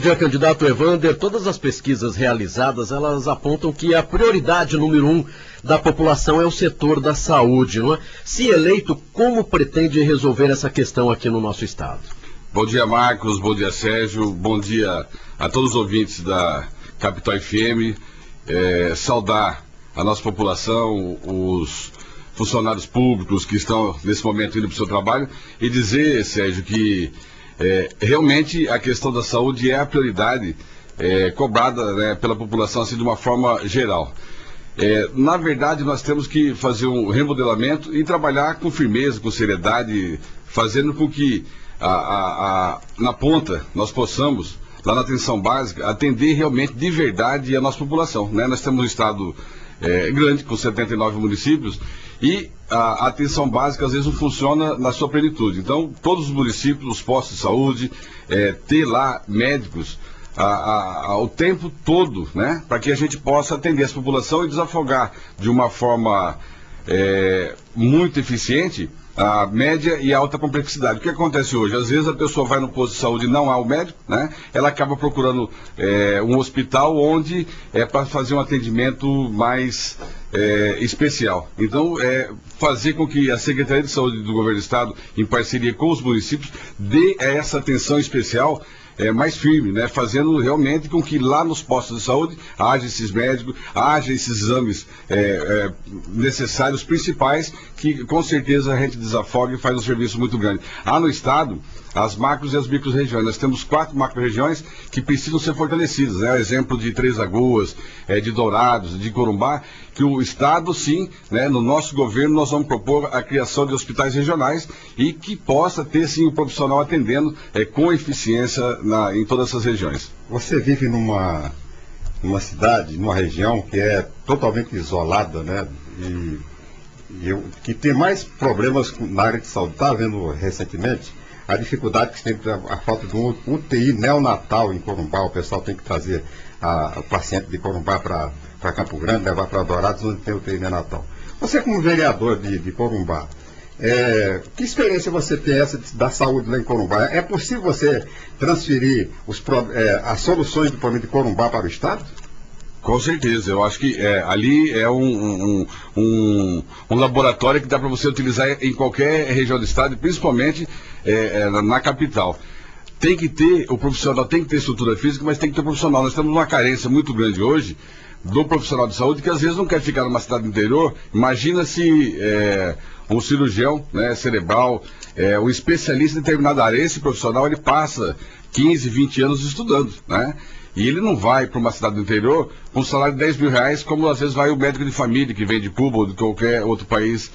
Já, candidato Evander, todas as pesquisas realizadas, elas apontam que a prioridade número 1 da população é o setor da saúde, não é? Se eleito, como pretende resolver essa questão aqui no nosso estado? Bom dia, Marcos, bom dia, Sérgio, bom dia a todos os ouvintes da Capital FM, saudar a nossa população, os funcionários públicos que estão nesse momento indo para o seu trabalho e dizer, Sérgio, que realmente a questão da saúde é a prioridade cobrada, né, pela população assim, de uma forma geral. Na verdade, nós temos que fazer um remodelamento e trabalhar com firmeza, com seriedade, fazendo com que na ponta nós possamos, lá na atenção básica, atender realmente de verdade a nossa população, né? Nós temos um estado grande, com 79 municípios, e a atenção básica às vezes não funciona na sua plenitude. Então, todos os municípios, os postos de saúde, ter lá médicos o tempo todo, né? Para que a gente possa atender essa população e desafogar de uma forma muito eficiente a média e a alta complexidade. O que acontece hoje? Às vezes a pessoa vai no posto de saúde e não há o médico, né? Ela acaba procurando um hospital onde é para fazer um atendimento mais especial. Então, fazer com que a Secretaria de Saúde do Governo do Estado, em parceria com os municípios, dê essa atenção especial mais firme, né? Fazendo realmente com que lá nos postos de saúde haja esses médicos, haja esses exames necessários, principais, que com certeza a gente desafoga e faz um serviço muito grande. Há no estado as macros e as micro-regiões. Nós temos 4 macro-regiões que precisam ser fortalecidas, né? Exemplo de Três Lagoas, de Dourados, de Corumbá, que o estado, sim, né, no nosso governo, nós vamos propor a criação de hospitais regionais e que possa ter, sim, o profissional atendendo com eficiência em todas essas regiões. Você vive numa cidade, numa região que é totalmente isolada, né? Que tem mais problemas na área de saúde. Está vendo recentemente a dificuldade que se tem, a falta de um UTI neonatal em Corumbá. O pessoal tem que trazer o paciente de Corumbá para Campo Grande, levar para Dourados, onde tem UTI neonatal. Você, como vereador de Corumbá, que experiência você tem da saúde lá em Corumbá? É possível você transferir as soluções do problema de Corumbá para o estado? Com certeza, eu acho que ali é um laboratório que dá para você utilizar em qualquer região do estado, principalmente na capital. Tem que ter, o profissional tem que ter estrutura física, mas tem que ter profissional. Nós temos uma carência muito grande hoje do profissional de saúde que às vezes não quer ficar numa cidade do interior. Imagina se um cirurgião, né, cerebral, um especialista em determinada área, esse profissional ele passa 15, 20 anos estudando, né? E ele não vai para uma cidade do interior com um salário de 10 mil reais, como às vezes vai o médico de família que vem de Cuba ou de qualquer outro país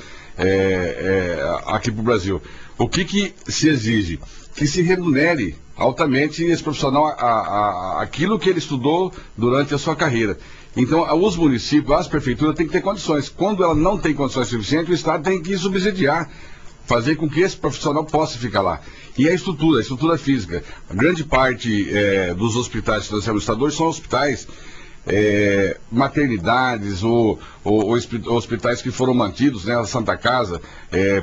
aqui para o Brasil. O que se exige? Que se remunere altamente esse profissional aquilo que ele estudou durante a sua carreira. Então, os municípios, as prefeituras têm que ter condições. Quando ela não tem condições suficientes, o Estado tem que subsidiar, fazer com que esse profissional possa ficar lá. E a estrutura física. A grande parte dos hospitais que nós temos no Estado hoje são hospitais, maternidades ou hospitais que foram mantidos, né, a Santa Casa,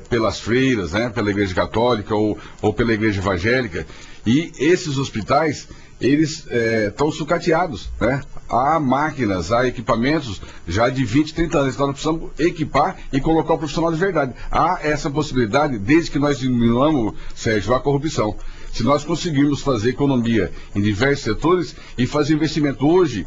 pelas freiras, né, pela Igreja Católica ou pela Igreja Evangélica. E esses hospitais, eles estão sucateados, né? Há máquinas, há equipamentos já de 20, 30 anos. Então nós precisamos equipar e colocar o profissional de verdade. Há essa possibilidade, desde que nós diminuamos, Sérgio, a corrupção. Se nós conseguirmos fazer economia em diversos setores e fazer investimento hoje,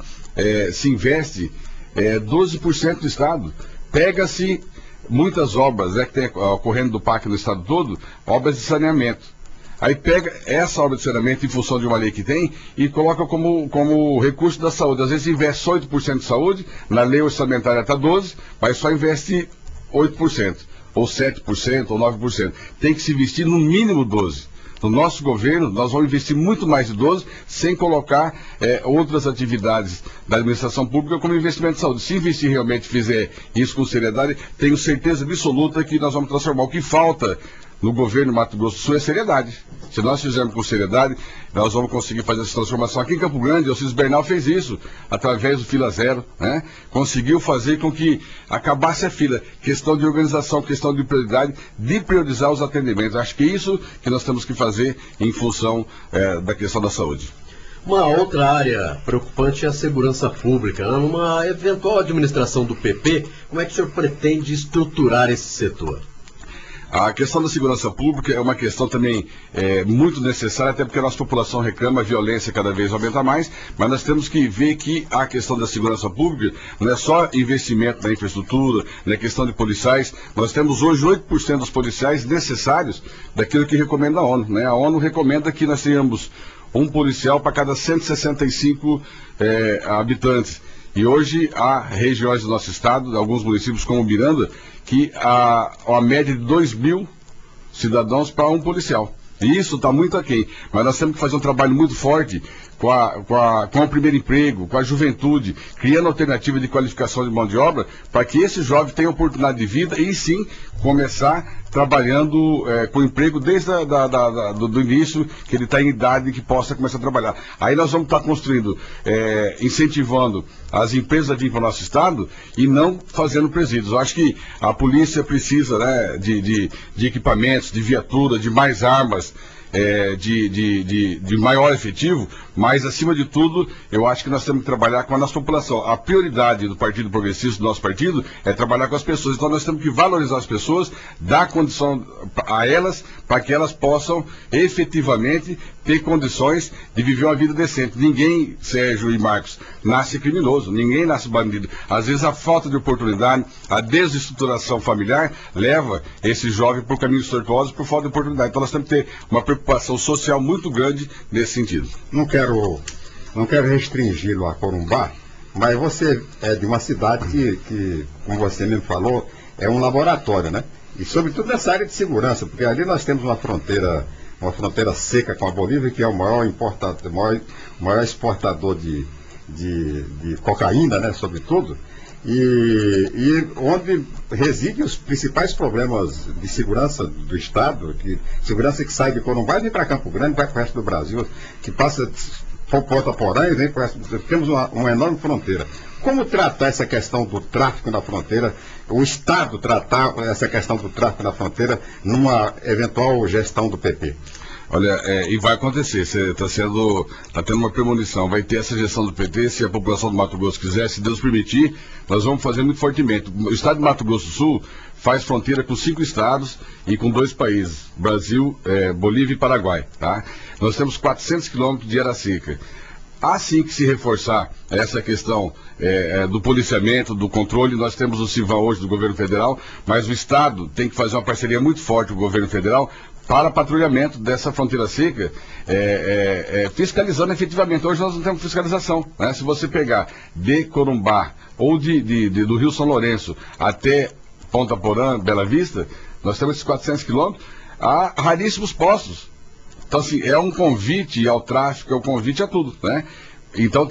se investe 12% do Estado. Pega-se muitas obras, que tem ocorrendo do PAC no Estado todo, obras de saneamento. Aí pega essa obra de saneamento em função de uma lei que tem e coloca como recurso da saúde. Às vezes investe só 8% de saúde, na lei orçamentária está 12%, mas só investe 8%, ou 7%, ou 9%. Tem que se investir no mínimo 12%. No nosso governo, nós vamos investir muito mais de 12%, sem colocar outras atividades da administração pública como investimento de saúde. Se investir realmente, fizer isso com seriedade, tenho certeza absoluta que nós vamos transformar. O que falta no governo do Mato Grosso do Sul é seriedade. Se nós fizermos com seriedade, nós vamos conseguir fazer essa transformação. Aqui em Campo Grande, o Alcides Bernal fez isso, através do Fila Zero, né? Conseguiu fazer com que acabasse a fila. Questão de organização, questão de prioridade, de priorizar os atendimentos. Acho que é isso que nós temos que fazer em função da questão da saúde. Uma outra área preocupante é a segurança pública. Numa eventual administração do PP, como é que o senhor pretende estruturar esse setor? A questão da segurança pública é uma questão também muito necessária, até porque a nossa população reclama, a violência cada vez aumenta mais, mas nós temos que ver que a questão da segurança pública não é só investimento na infraestrutura, não é questão de policiais. Nós temos hoje 8% dos policiais necessários daquilo que recomenda a ONU, né? A ONU recomenda que nós tenhamos um policial para cada 165 habitantes. E hoje há regiões do nosso estado, alguns municípios como Miranda, que há uma média de 2.000 cidadãos para um policial. E isso está muito aquém. Mas nós temos que fazer um trabalho muito forte com o primeiro emprego, com a juventude, criando alternativa de qualificação de mão de obra, para que esse jovem tenha oportunidade de vida e sim começar trabalhando com emprego desde do início, que ele está em idade que possa começar a trabalhar. Aí nós vamos estar construindo, incentivando as empresas a vir para o nosso estado e não fazendo presídios. Eu acho que a polícia precisa, né, de equipamentos, de viatura, de mais armas, de maior efetivo, mas acima de tudo, eu acho que nós temos que trabalhar com a nossa população. A prioridade do Partido Progressista, do nosso partido, é trabalhar com as pessoas. Então nós temos que valorizar as pessoas, dar condição a elas, para que elas possam efetivamente ter condições de viver uma vida decente. Ninguém, Sérgio e Marcos, nasce criminoso, ninguém nasce bandido. Às vezes a falta de oportunidade, a desestruturação familiar leva esse jovem por caminhos tortuosos por falta de oportunidade. Então nós temos que ter uma preocupação social muito grande nesse sentido. Não quero restringi-lo a Corumbá, mas você é de uma cidade que, como você mesmo falou, é um laboratório, né? E sobretudo nessa área de segurança, porque ali nós temos uma fronteira seca com a Bolívia, que é o maior exportador de cocaína, né, sobretudo, e onde residem os principais problemas de segurança do Estado, segurança que sai de Corumbá e vem para Campo Grande, vai para o resto do Brasil, que passa por Porto Porã e vem para o resto. Temos uma enorme fronteira. Como tratar essa questão do tráfico na fronteira, o Estado tratar essa questão do tráfico na fronteira numa eventual gestão do PP? Olha, e vai acontecer, você está tendo uma premonição, vai ter essa gestão do PT, se a população do Mato Grosso quiser, se Deus permitir, nós vamos fazer muito fortemente. O estado de Mato Grosso do Sul faz fronteira com 5 estados e com 2 países, Brasil, Bolívia e Paraguai, tá? Nós temos 400 quilômetros de área seca. Assim que se reforçar essa questão do policiamento, do controle, nós temos o CIVAM hoje do governo federal, mas o Estado tem que fazer uma parceria muito forte com o governo federal para patrulhamento dessa fronteira seca, fiscalizando efetivamente. Hoje nós não temos fiscalização, né? Se você pegar de Corumbá ou do Rio São Lourenço até Ponta Porã, Bela Vista, nós temos esses 400 quilômetros, há raríssimos postos. Então, assim, é um convite ao tráfico, é um convite a tudo, né? Então,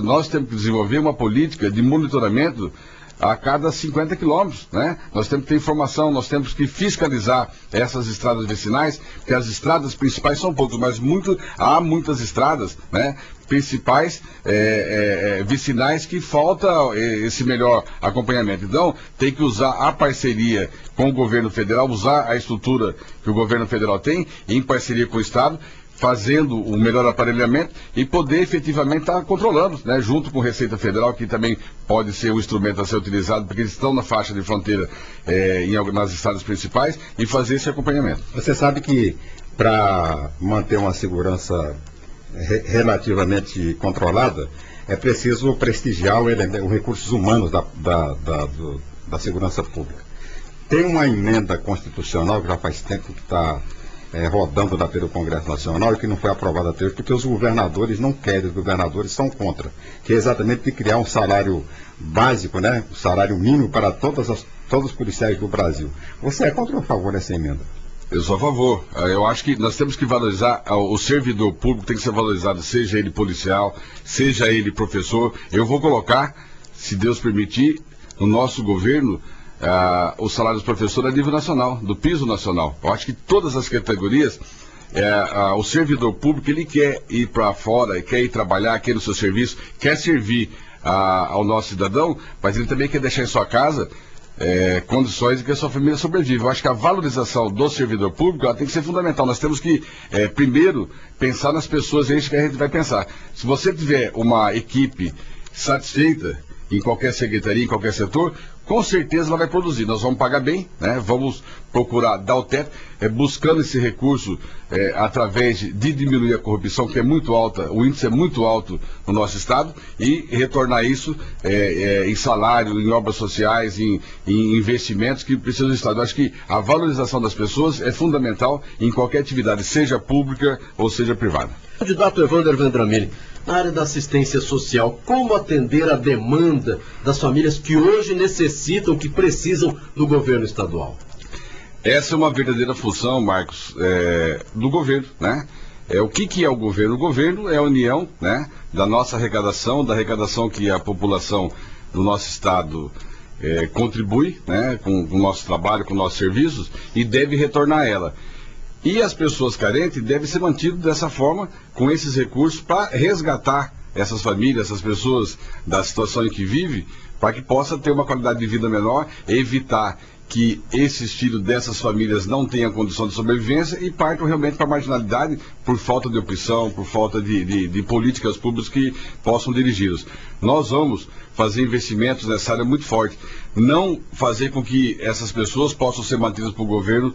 nós temos que desenvolver uma política de monitoramento a cada 50 quilômetros, né? Nós temos que ter informação, nós temos que fiscalizar essas estradas vicinais, porque as estradas principais são poucas, mas há muitas estradas, né, principais vicinais que falta esse melhor acompanhamento. Então, tem que usar a parceria com o governo federal, usar a estrutura que o governo federal tem, em parceria com o Estado, fazendo o melhor aparelhamento e poder efetivamente estar controlando, né, junto com a Receita Federal, que também pode ser um instrumento a ser utilizado, porque eles estão na faixa de fronteira nas estradas principais, e fazer esse acompanhamento. Você sabe que para manter uma segurança relativamente controlada, é preciso prestigiar os recursos humanos da segurança pública. Tem uma emenda constitucional que já faz tempo que está rodando pelo Congresso Nacional e que não foi aprovada até hoje, porque os governadores não querem, os governadores são contra, que é exatamente de criar um salário básico, né, um salário mínimo para todos os policiais do Brasil. Você é contra ou a favor dessa emenda? Eu sou a favor. Eu acho que nós temos que valorizar, o servidor público tem que ser valorizado, seja ele policial, seja ele professor. Eu vou colocar, se Deus permitir, no nosso governo, o salário dos professores a nível nacional, do piso nacional. Eu acho que todas as categorias, o servidor público, ele quer ir para fora, quer ir trabalhar, quer ir no seu serviço, quer servir ao nosso cidadão, mas ele também quer deixar em sua casa condições de que a sua família sobreviva. Eu acho que a valorização do servidor público ela tem que ser fundamental. Nós temos que, primeiro, pensar nas pessoas, é isso que a gente vai pensar. Se você tiver uma equipe satisfeita em qualquer secretaria, em qualquer setor, com certeza ela vai produzir. Nós vamos pagar bem, né? Vamos procurar dar o teto, buscando esse recurso através de diminuir a corrupção, que é muito alta, o índice é muito alto no nosso estado, e retornar isso em salário, em obras sociais, em investimentos que precisam do estado. Eu acho que a valorização das pessoas é fundamental em qualquer atividade, seja pública ou seja privada. Candidato Evander Vendramini, na área da assistência social, como atender a demanda das famílias que hoje necessitam, que precisam do governo estadual? Essa é uma verdadeira função, Marcos, do governo, né? O que é o governo? O governo é a união, né, da nossa arrecadação, da arrecadação que a população do nosso estado contribui, né, com o nosso trabalho, com nossos serviços, e deve retornar a ela. E as pessoas carentes devem ser mantidas dessa forma, com esses recursos, para resgatar essas famílias, essas pessoas da situação em que vivem, para que possa ter uma qualidade de vida menor, evitar que esses filhos dessas famílias não tenham condição de sobrevivência e partam realmente para a marginalidade por falta de opção, por falta de políticas públicas que possam dirigi-los. Nós vamos fazer investimentos nessa área muito forte, não fazer com que essas pessoas possam ser mantidas por governo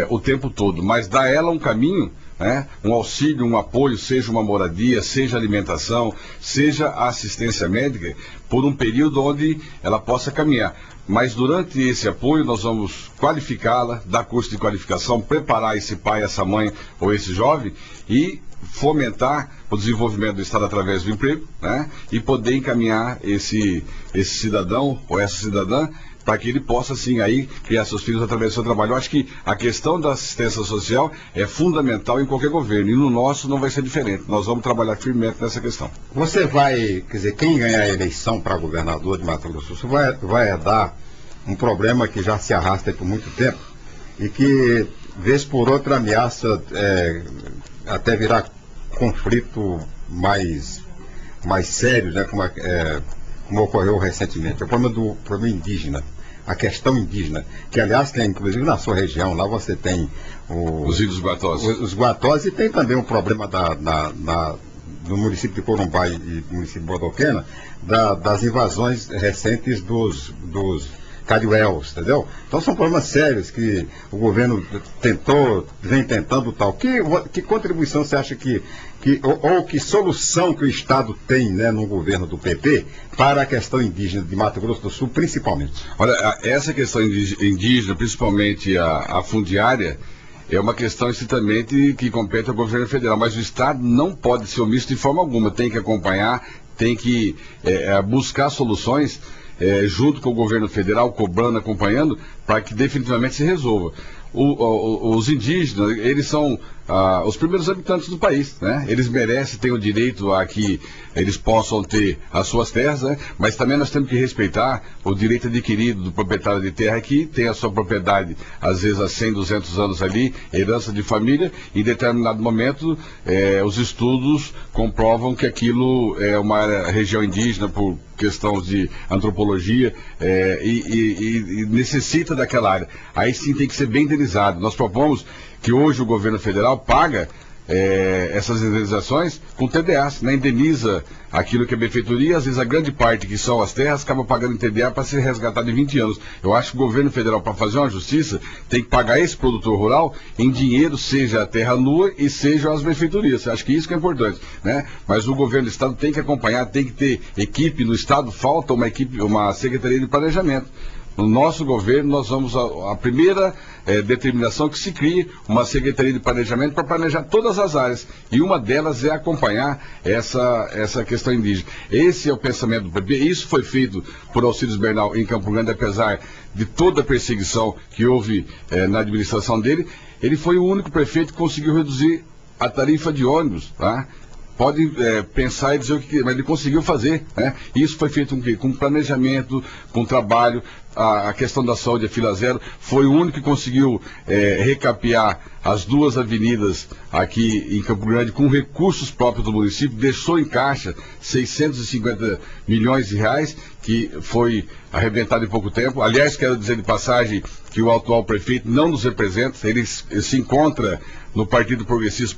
o tempo todo, mas dar a ela um caminho, né, um auxílio, um apoio, seja uma moradia, seja alimentação, seja assistência médica, por um período onde ela possa caminhar. Mas durante esse apoio nós vamos qualificá-la, dar curso de qualificação, preparar esse pai, essa mãe ou esse jovem e fomentar o desenvolvimento do Estado através do emprego, né, e poder encaminhar esse cidadão ou essa cidadã para que ele possa, sim, aí criar seus filhos através do seu trabalho. Eu acho que a questão da assistência social é fundamental em qualquer governo, e no nosso não vai ser diferente. Nós vamos trabalhar firmemente nessa questão. Você vai, quer dizer, quem ganhar a eleição para governador de Mato Grosso do Sul vai herdar um problema que já se arrasta por muito tempo e que, vez por outra, ameaça até virar conflito mais sério, né, como ocorreu recentemente. É o problema indígena. A questão indígena, que aliás tem, inclusive na sua região, lá você tem os índios guatós. Os guatós, e tem também o problema do município de Corumbá e do município de Bodoquena, das invasões recentes dos cariuéus, entendeu? Então são problemas sérios que o governo vem tentando tal. Que contribuição você acha ou que solução que o Estado tem, né, no governo do PP para a questão indígena de Mato Grosso do Sul, principalmente? Olha, essa questão indígena, principalmente a fundiária, é uma questão estritamente que compete ao governo federal, mas o Estado não pode ser omisso de forma alguma, tem que acompanhar, tem que buscar soluções junto com o governo federal, cobrando, acompanhando, para que definitivamente se resolva. Os indígenas, eles são os primeiros habitantes do país, né? Eles merecem, têm o direito a que eles possam ter as suas terras, né? Mas também nós temos que respeitar o direito adquirido do proprietário de terra que tem a sua propriedade, às vezes há 100, 200 anos ali, herança de família, e em determinado momento os estudos comprovam que aquilo é uma região indígena por questões de antropologia e necessita daquela área. Aí sim tem que ser bem indenizado. Nós propomos que hoje o governo federal paga essas indenizações com TDAs, né? Indeniza aquilo que é benfeitoria, às vezes a grande parte que são as terras acaba pagando em TDA para ser resgatado em 20 anos. Eu acho que o governo federal, para fazer uma justiça, tem que pagar esse produtor rural em dinheiro, seja a terra nua e seja as benfeitorias. Eu acho que isso que é importante, né? Mas o governo do estado tem que acompanhar, tem que ter equipe. No estado falta uma secretaria de planejamento. No nosso governo, nós vamos a primeira determinação que se crie uma Secretaria de Planejamento para planejar todas as áreas. E uma delas é acompanhar essa questão indígena. Esse é o pensamento do PP. Isso foi feito por Alcides Bernal em Campo Grande, apesar de toda a perseguição que houve na administração dele. Ele foi o único prefeito que conseguiu reduzir a tarifa de ônibus, tá? Pode pensar e dizer o que mas ele conseguiu fazer, né? Isso foi feito com planejamento, com trabalho. A questão da saúde, a fila zero, foi o único que conseguiu recapear as 2 avenidas aqui em Campo Grande com recursos próprios do município, deixou em caixa 650 milhões de reais, que foi arrebentado em pouco tempo. Aliás, quero dizer de passagem que o atual prefeito não nos representa, ele se encontra no Partido Progressista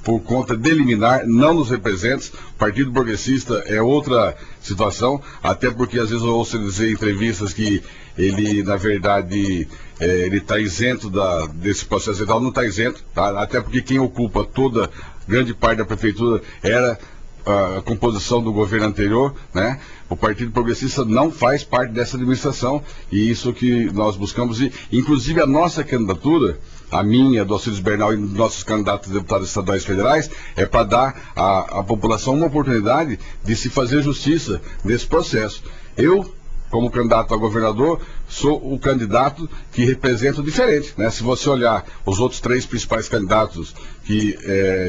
por conta de liminar, não nos representa. O Partido Progressista é outra situação, até porque às vezes eu ouço dizer em entrevistas que ele, na verdade, ele está isento desse processo eleitoral. Não está isento, tá? Até porque quem ocupa toda grande parte da prefeitura era a composição do governo anterior, né? O Partido Progressista não faz parte dessa administração, e isso que nós buscamos, e inclusive a nossa candidatura, a minha, do Alcides Bernal e nossos candidatos a deputados estaduais e federais, é para dar à população uma oportunidade de se fazer justiça nesse processo. Eu, como candidato a governador, sou o candidato que representa o diferente, né? Se você olhar os outros 3 principais candidatos que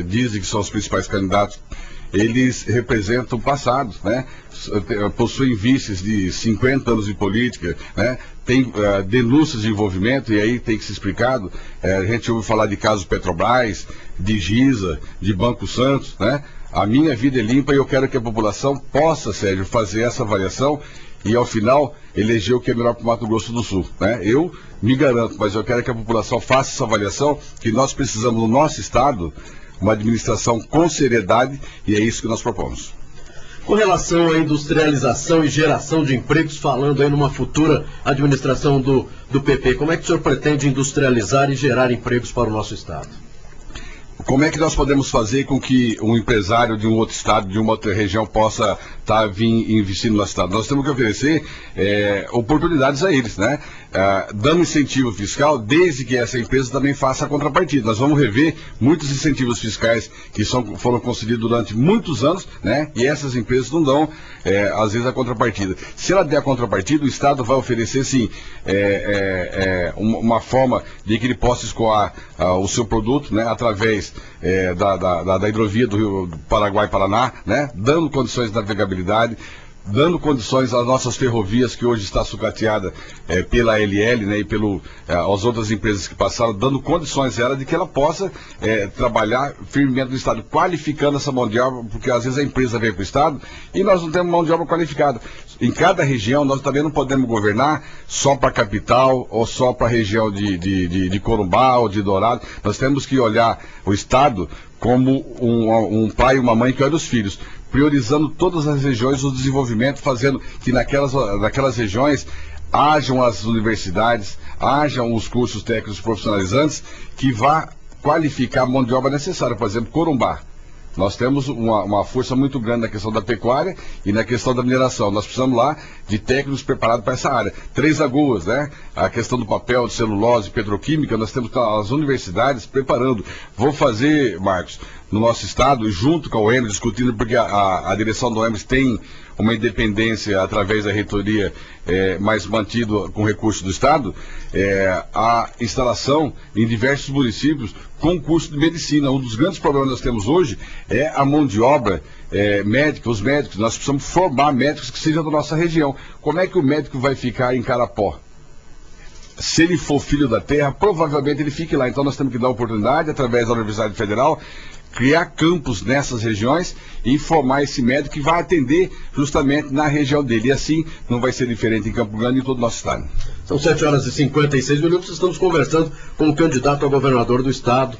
dizem que são os principais candidatos, eles representam o passado, né? Possuem vícios de 50 anos de política, né? Tem denúncias de envolvimento, e aí tem que ser explicado. A gente ouve falar de casos Petrobras, de Giza, de Banco Santos, né? A minha vida é limpa e eu quero que a população possa, Sérgio, fazer essa avaliação e, ao final, eleger o que é melhor para o Mato Grosso do Sul, né? Eu me garanto, mas eu quero que a população faça essa avaliação, que nós precisamos, no nosso estado, uma administração com seriedade, e é isso que nós propomos. Com relação à industrialização e geração de empregos, falando aí numa futura administração do PP, como é que o senhor pretende industrializar e gerar empregos para o nosso estado? Como é que nós podemos fazer com que um empresário de um outro estado, de uma outra região, possa vir investindo no nosso estado? Nós temos que oferecer oportunidades a eles, né? Dando incentivo fiscal, desde que essa empresa também faça a contrapartida. Nós vamos rever muitos incentivos fiscais que foram concedidos durante muitos anos, né? E essas empresas não dão, às vezes, a contrapartida. Se ela der a contrapartida, o estado vai oferecer, sim, uma forma de que ele possa escoar o seu produto, né? Através da hidrovia do Rio do Paraguai-Paraná, né? Dando condições de navegabilidade, dando condições às nossas ferrovias, que hoje está sucateada pela LL, né, e as outras empresas que passaram, dando condições a ela de que ela possa trabalhar firmemente no estado, qualificando essa mão de obra, porque às vezes a empresa vem para o estado e nós não temos mão de obra qualificada. Em cada região, nós também não podemos governar só para a capital ou só para a região de Corumbá ou de Dourado. Nós temos que olhar o estado como um pai e uma mãe que olha os filhos, priorizando todas as regiões o desenvolvimento, fazendo que naquelas regiões hajam as universidades, hajam os cursos técnicos profissionalizantes que vá qualificar a mão de obra necessária. Por exemplo, Corumbá. Nós temos uma força muito grande na questão da pecuária e na questão da mineração. Nós precisamos lá de técnicos preparados para essa área. Três Lagoas, né? A questão do papel, de celulose, petroquímica, nós temos as universidades preparando. Vou fazer, Marcos, no nosso estado, junto com a UEMS, discutindo, porque a direção da UEMS tem uma independência através da reitoria, mas mantido com recursos do estado, a instalação em diversos municípios com curso de medicina. Um dos grandes problemas que nós temos hoje é a mão de obra médica, os médicos. Nós precisamos formar médicos que sejam da nossa região. Como é que o médico vai ficar em Carapó? Se ele for filho da terra, provavelmente ele fique lá. Então nós temos que dar oportunidade, através da Universidade Federal, criar campos nessas regiões e formar esse médico que vai atender justamente na região dele. E assim não vai ser diferente em Campo Grande e em todo o nosso estado. São 7h56. Estamos conversando com o candidato a governador do estado,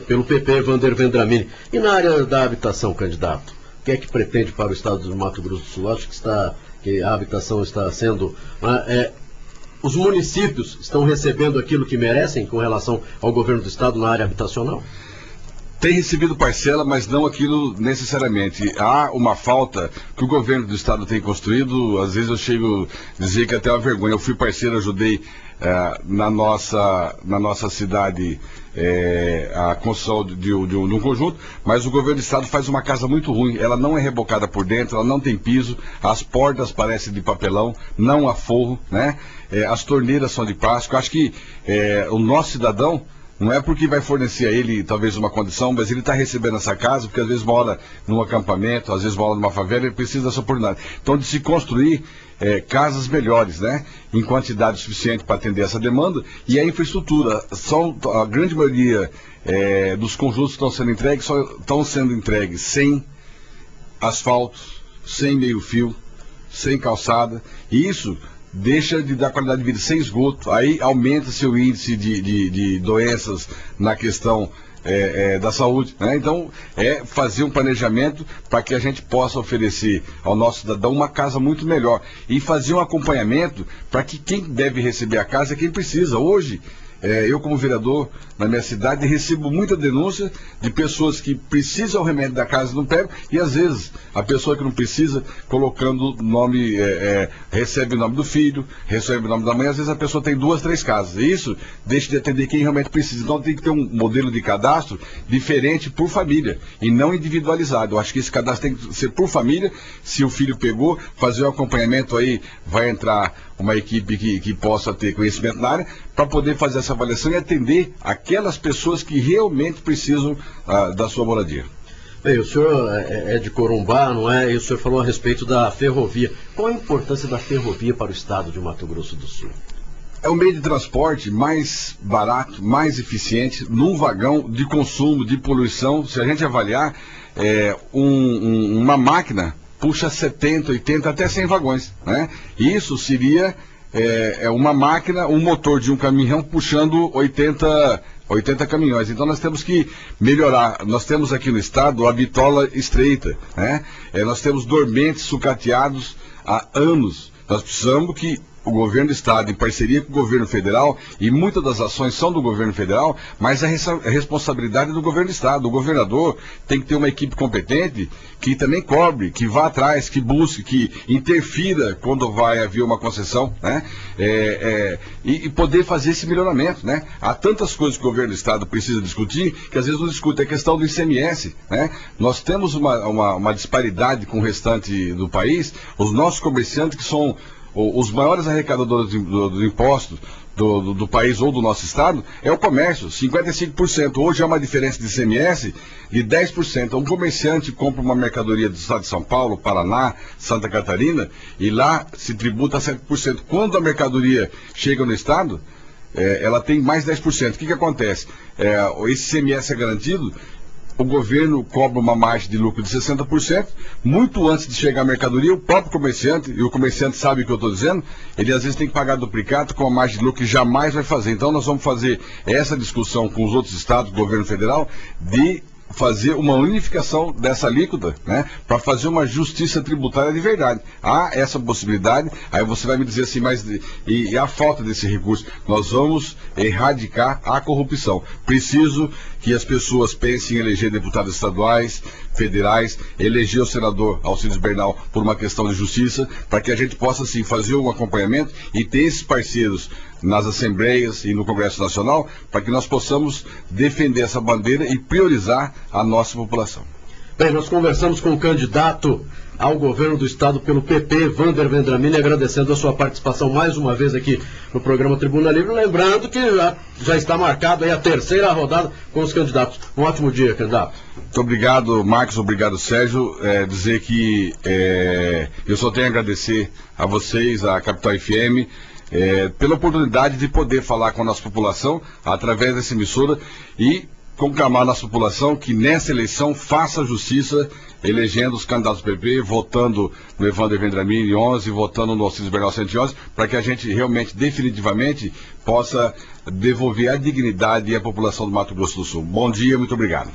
pelo PP, Wander Vendramini. E na área da habitação, candidato, o que é que pretende para o estado do Mato Grosso do Sul? Acho que a habitação está sendo... os municípios estão recebendo aquilo que merecem com relação ao governo do estado na área habitacional? Tem recebido parcela, mas não aquilo necessariamente. Há uma falta que o governo do estado tem construído. Às vezes eu chego a dizer que até é uma vergonha. Eu fui parceiro, ajudei na nossa cidade a construção de um conjunto, mas o governo do estado faz uma casa muito ruim. Ela não é rebocada por dentro, ela não tem piso, as portas parecem de papelão, não há forro, né? As torneiras são de plástico. Acho que o nosso cidadão Não é porque vai fornecer a ele talvez uma condição, mas ele está recebendo essa casa, porque às vezes mora num acampamento, às vezes mora numa favela, ele precisa dessa oportunidade. Então, de se construir casas melhores, né? Em quantidade suficiente para atender essa demanda, e a infraestrutura. A grande maioria dos conjuntos que estão sendo entregues, só estão sendo entregues sem asfalto, sem meio-fio, sem calçada, e isso deixa de dar qualidade de vida, sem esgoto, aí aumenta seu índice de doenças na questão da saúde, né? Então, fazer um planejamento para que a gente possa oferecer ao nosso cidadão uma casa muito melhor e fazer um acompanhamento para que quem deve receber a casa é quem precisa. Hoje, eu como vereador na minha cidade recebo muita denúncia de pessoas que precisam do remédio da casa e não pegam, e às vezes a pessoa que não precisa, colocando nome, recebe o nome do filho, recebe o nome da mãe, às vezes a pessoa tem 2, 3 casas, e isso deixa de atender quem realmente precisa. Então tem que ter um modelo de cadastro diferente por família, e não individualizado. Eu acho que esse cadastro tem que ser por família. Se o filho pegou, fazer o acompanhamento, aí vai entrar uma equipe que possa ter conhecimento na área, para poder fazer essa avaliação e atender aquelas pessoas que realmente precisam da sua moradia. Bem, o senhor é de Corumbá, não é? E o senhor falou a respeito da ferrovia. Qual a importância da ferrovia para o estado de Mato Grosso do Sul? É o meio de transporte mais barato, mais eficiente, num vagão de consumo, de poluição. Se a gente avaliar, uma máquina puxa 70, 80, até 100 vagões, né? Isso seria uma máquina, um motor de um caminhão puxando 80 caminhões. Então nós temos que melhorar. Nós temos aqui no estado a bitola estreita, né? Nós temos dormentes sucateados há anos. Nós precisamos que o governo do estado, em parceria com o governo federal, e muitas das ações são do governo federal, mas a responsabilidade é do governo do estado. O governador tem que ter uma equipe competente que também cobre, que vá atrás, que busque, que interfira quando vai haver uma concessão, né? E poder fazer esse melhoramento, né? Há tantas coisas que o governo do estado precisa discutir, que às vezes não discute. A questão do ICMS, né? Nós temos uma disparidade com o restante do país. Os nossos comerciantes, que são os maiores arrecadadores do imposto do país ou do nosso estado, é o comércio, 55%. Hoje há uma diferença de ICMS de 10%. Um comerciante compra uma mercadoria do estado de São Paulo, Paraná, Santa Catarina, e lá se tributa 7%. Quando a mercadoria chega no estado, ela tem mais 10%. O que acontece? Esse ICMS é garantido. O governo cobra uma margem de lucro de 60%, muito antes de chegar a mercadoria, o próprio comerciante, e o comerciante sabe o que eu estou dizendo, ele às vezes tem que pagar duplicado com a margem de lucro que jamais vai fazer. Então nós vamos fazer essa discussão com os outros estados, do governo federal, de fazer uma unificação dessa alíquota, né, para fazer uma justiça tributária de verdade. Há essa possibilidade. Aí você vai me dizer assim, mas e a falta desse recurso? Nós vamos erradicar a corrupção. Preciso que as pessoas pensem em eleger deputados estaduais, federais, eleger o senador Alcides Bernal por uma questão de justiça, para que a gente possa assim fazer um acompanhamento e ter esses parceiros nas assembleias e no Congresso Nacional, para que nós possamos defender essa bandeira e priorizar a nossa população. Bem, nós conversamos com o candidato ao governo do estado pelo PP, Wander Vendramini, agradecendo a sua participação mais uma vez aqui no programa Tribuna Livre, lembrando que já está marcado aí a terceira rodada com os candidatos. Um ótimo dia, candidato. Muito obrigado, Marcos, obrigado, Sérgio. Dizer que eu só tenho a agradecer a vocês, a Capital FM, pela oportunidade de poder falar com a nossa população através dessa emissora e conclamar a nossa população que nessa eleição faça justiça, elegendo os candidatos do PP, votando no Evander Vendramini 11, votando no Alcides Bernal 111, para que a gente realmente, definitivamente, possa devolver a dignidade e a população do Mato Grosso do Sul. Bom dia, muito obrigado.